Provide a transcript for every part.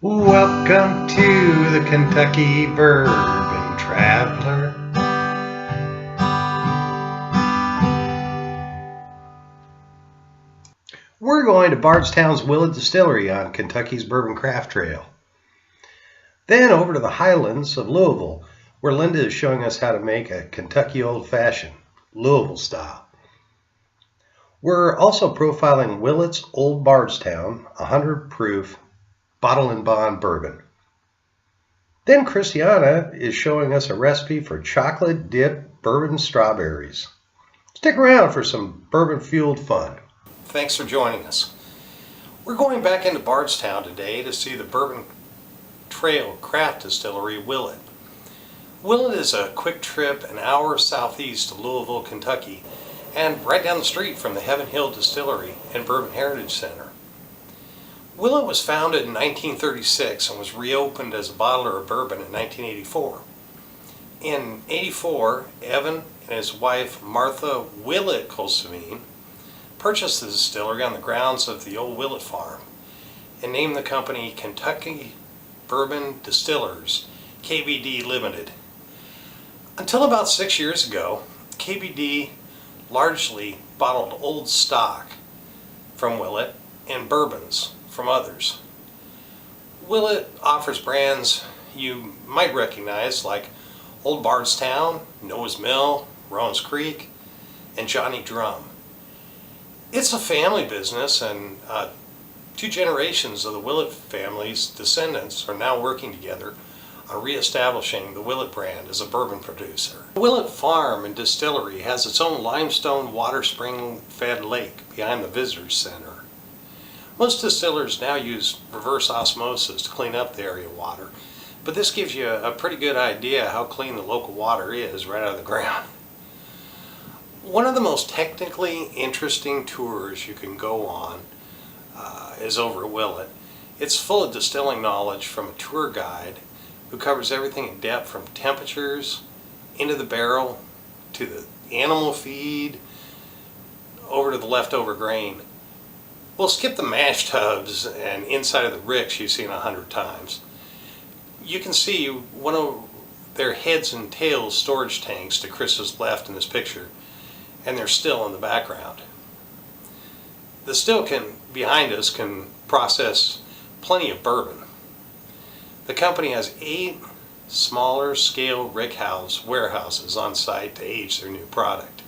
Welcome to the Kentucky Bourbon Traveler. We're going to Bardstown's Willett Distillery on Kentucky's Bourbon Craft Trail. Then over to the Highlands of Louisville, where Linda is showing us how to make a Kentucky Old Fashioned, Louisville style. We're also profiling Willett's Old Bardstown 100 proof bottle and bond bourbon. Then Christiana is showing us a recipe for chocolate dipped bourbon strawberries. Stick around for some bourbon fueled fun. Thanks for joining us. We're going back into Bardstown today to see the Bourbon Trail Craft Distillery, Willett. Willett is a quick trip an hour southeast of Louisville, Kentucky, and right down the street from the Heaven Hill Distillery and Bourbon Heritage Center. Willett was founded in 1936 and was reopened as a bottler of bourbon in 1984. In '84, Evan and his wife Martha Willett purchased the distillery on the grounds of the old Willett farm and named the company Kentucky Bourbon Distillers, KBD Limited. Until about 6 years ago, KBD largely bottled old stock from Willett and bourbons from others. Willett offers brands you might recognize like Old Bardstown, Noah's Mill, Rowan's Creek, and Johnny Drum. It's a family business, and 2 generations of the Willett family's descendants are now working together on reestablishing the Willett brand as a bourbon producer. The Willett farm and distillery has its own limestone water spring fed lake behind the visitors center. Most distillers now use reverse osmosis to clean up the area water, but this gives you a pretty good idea how clean the local water is right out of the ground. One of the most technically interesting tours you can go on is over at Willett. It's full of distilling knowledge from a tour guide who covers everything in depth from temperatures, into the barrel, to the animal feed, over to the leftover grain. We'll skip the mash tubs and inside of the ricks you've seen 100 times. You can see one of their heads and tails storage tanks to Chris's left in this picture, and they're still in the background. The still behind us can process plenty of bourbon. The company has 8 smaller scale rick house warehouses on site to age their new product.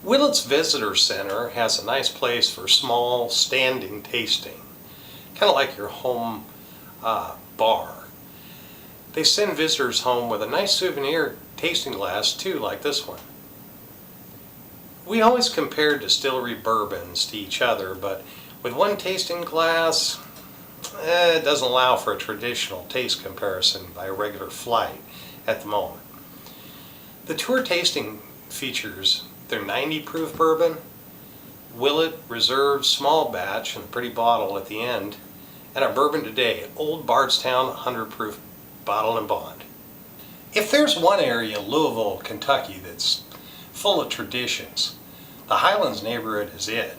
Willett's Visitor Center has a nice place for small standing tasting, kind of like your home bar. They send visitors home with a nice souvenir tasting glass too, like this one. We always compare distillery bourbons to each other, but with one tasting glass, it doesn't allow for a traditional taste comparison by a regular flight at the moment. The tour tasting features their 90 proof bourbon, Willett Reserve small batch in a pretty bottle at the end, and our bourbon today, Old Bardstown 100 proof bottle and bond. If there's one area in Louisville, Kentucky that's full of traditions, the Highlands neighborhood is it.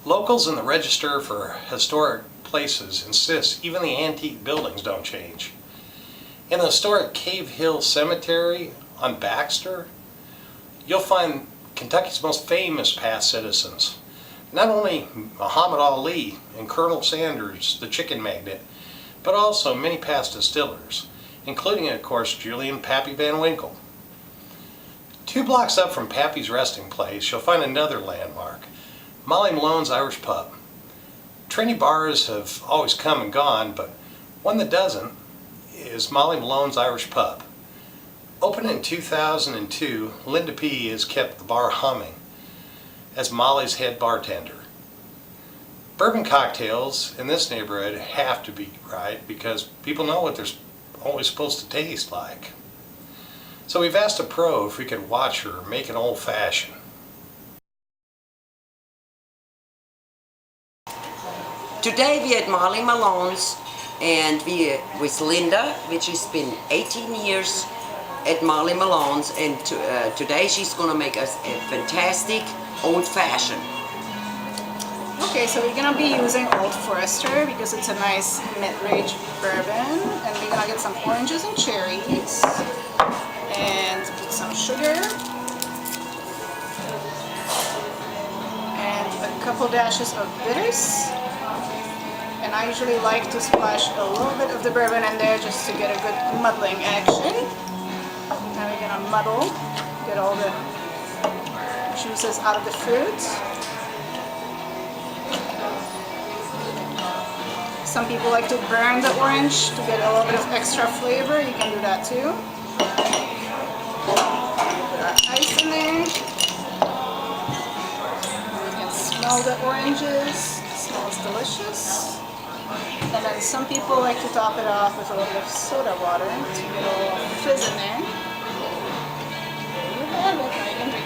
Locals in the Register for Historic Places insist even the antique buildings don't change. In the historic Cave Hill Cemetery on Baxter, you'll find Kentucky's most famous past citizens. Not only Muhammad Ali and Colonel Sanders, the chicken magnate, but also many past distillers, including, of course, Julian Pappy Van Winkle. 2 blocks up from Pappy's resting place, you'll find another landmark, Molly Malone's Irish Pub. Trendy bars have always come and gone, but one that doesn't is Molly Malone's Irish Pub. Opened in 2002, Linda P. has kept the bar humming as Molly's head bartender. Bourbon cocktails in this neighborhood have to be right because people know what they're always supposed to taste like. So we've asked a pro if we could watch her make an old fashioned. Today we at Molly Malone's, and we with Linda, which has been 18 years at Molly Malone's, and today she's going to make us a fantastic old fashioned. Okay, so we're gonna be using Old Forester because it's a nice mid-range bourbon, and we're gonna get some oranges and cherries, and put some sugar, and a couple dashes of bitters. And I usually like to splash a little bit of the bourbon in there just to get a good muddling action. Now we're gonna muddle, get all the juices out of the fruit. Some people like to burn the orange to get a little bit of extra flavor. You can do that too. Put our ice in there. You can smell the oranges. It smells delicious. And then some people like to top it off with a little bit of soda water to get a little fizz in there. There you have it. Now you can drink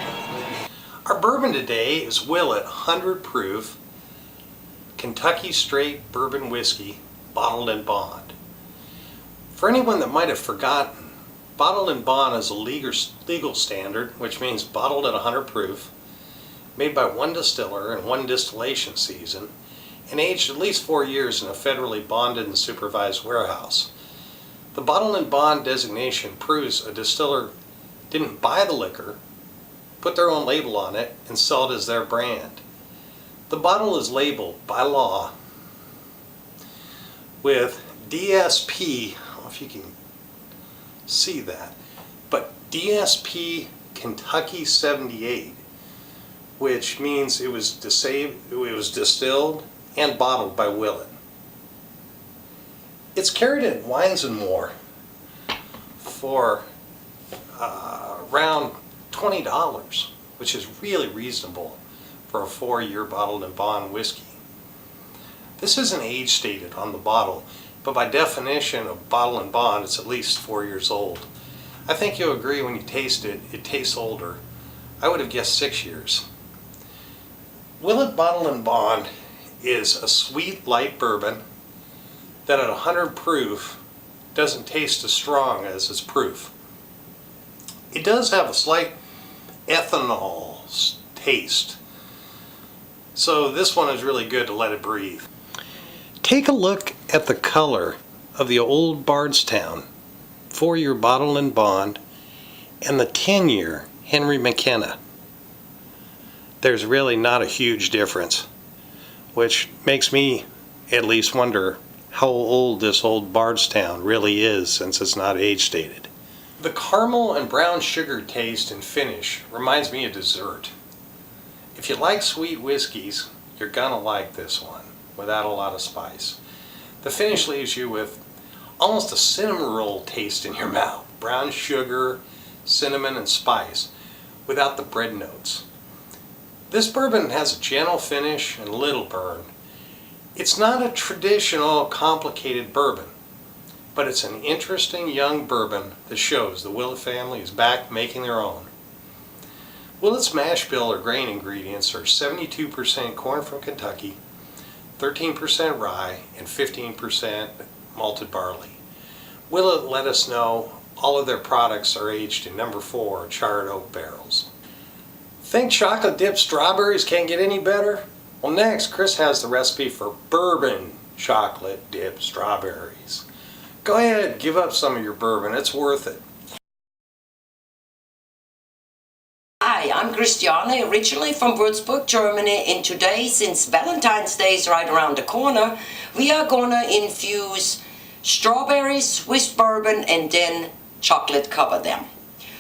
it. Our bourbon today is Willett 100 proof Kentucky straight bourbon whiskey, bottled and bond. For anyone that might have forgotten, bottled and bond is a legal standard, which means bottled at 100 proof, made by one distiller in one distillation season, and aged at least 4 years in a federally bonded and supervised warehouse. The bottled and bond designation proves a distiller didn't buy the liquor, put their own label on it, and sell it as their brand. The bottle is labeled by law with DSP, I don't know if you can see that, but DSP Kentucky 78, which means it was distilled and bottled by Willett. It's carried at Wines and More for around $20, which is really reasonable for a 4-year bottled and bond whiskey. This isn't age stated on the bottle, but by definition of bottle and bond, it's at least 4 years old. I think you'll agree when you taste it, it tastes older. I would have guessed 6 years. Willett Bottle and Bond is a sweet, light bourbon that at 100 proof doesn't taste as strong as its proof. It does have a slight ethanol taste, so this one is really good to let it breathe. Take a look at the color of the old Bardstown 4-year bottle and bond and the 10-year Henry McKenna. There's really not a huge difference, which makes me at least wonder how old this old Bardstown really is, since it's not age stated. The caramel and brown sugar taste and finish reminds me of dessert. If you like sweet whiskeys, you're gonna like this one without a lot of spice. The finish leaves you with almost a cinnamon roll taste in your mouth. Brown sugar, cinnamon, and spice without the bread notes. This bourbon has a gentle finish and little burn. It's not a traditional complicated bourbon, but it's an interesting young bourbon that shows the Willett family is back making their own. Willett's mash bill or grain ingredients are 72% corn from Kentucky, 13% rye, and 15% malted barley. Willett let us know all of their products are aged in No. 4 charred oak barrels. Think chocolate dipped strawberries can't get any better? Well, next Chris has the recipe for bourbon chocolate dipped strawberries. Go ahead, give up some of your bourbon, it's worth it. Hi, I'm Christiane, originally from Würzburg, Germany, and today, since Valentine's Day is right around the corner, we are gonna infuse strawberries with bourbon and then chocolate cover them.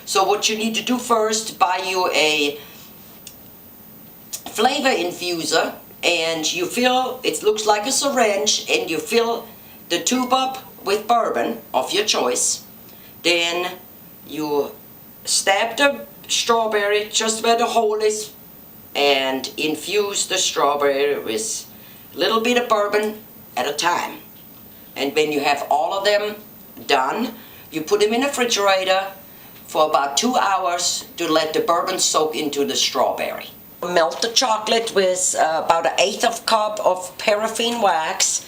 So what you need to do first, buy you a flavor infuser, and you fill, it looks like a syringe, and you fill the tube up with bourbon of your choice. Then you stab the strawberry just where the hole is and infuse the strawberry with a little bit of bourbon at a time. And when you have all of them done, you put them in the refrigerator for about 2 hours to let the bourbon soak into the strawberry. Melt the chocolate with about 1/8 cup of paraffin wax.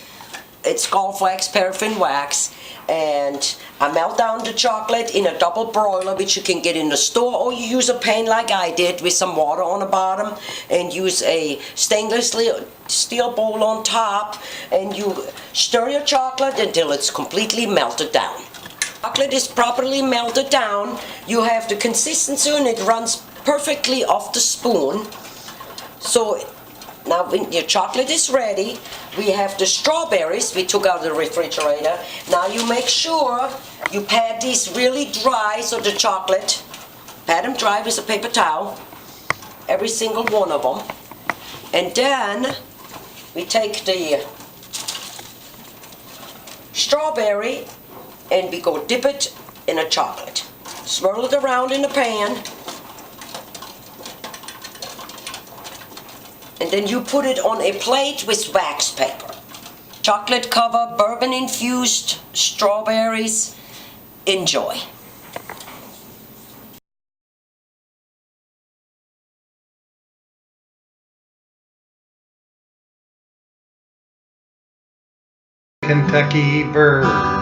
It's golf wax, paraffin wax, and I melt down the chocolate in a double broiler, which you can get in the store, or you use a pan like I did with some water on the bottom, and use a stainless steel bowl on top, and you stir your chocolate until it's completely melted down. Chocolate is properly melted down. You have the consistency and it runs perfectly off the spoon. So now when your chocolate is ready, we have the strawberries we took out of the refrigerator. Now you make sure you pat these really dry, so the chocolate, pat them dry with a paper towel, every single one of them. And then we take the strawberry and we go dip it in a chocolate. Swirl it around in the pan. And then you put it on a plate with wax paper. Chocolate cover, bourbon infused strawberries. Enjoy. Kentucky Bourbon.